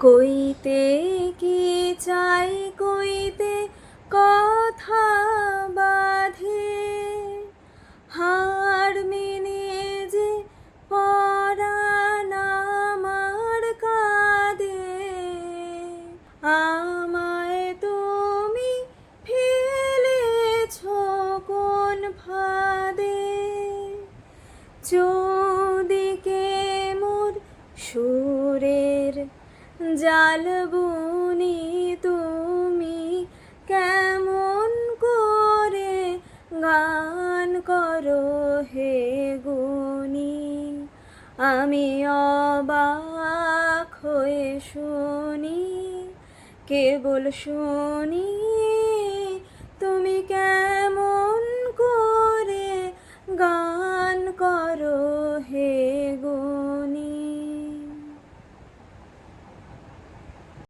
কইতে কি চাই কইতে কথা বাধে, হার মেনে যে পরাণ আমার কাঁদে। আমায় তুমি ফেলেছ কোন ফাঁদে, চৌদিকে মোর সুরের জাল বুনি তুমি কেমন করে গান করো হে গুণী। আমি অবাক হয়ে শুনি, কেবল শুনি তুমি কেমন করে গান করো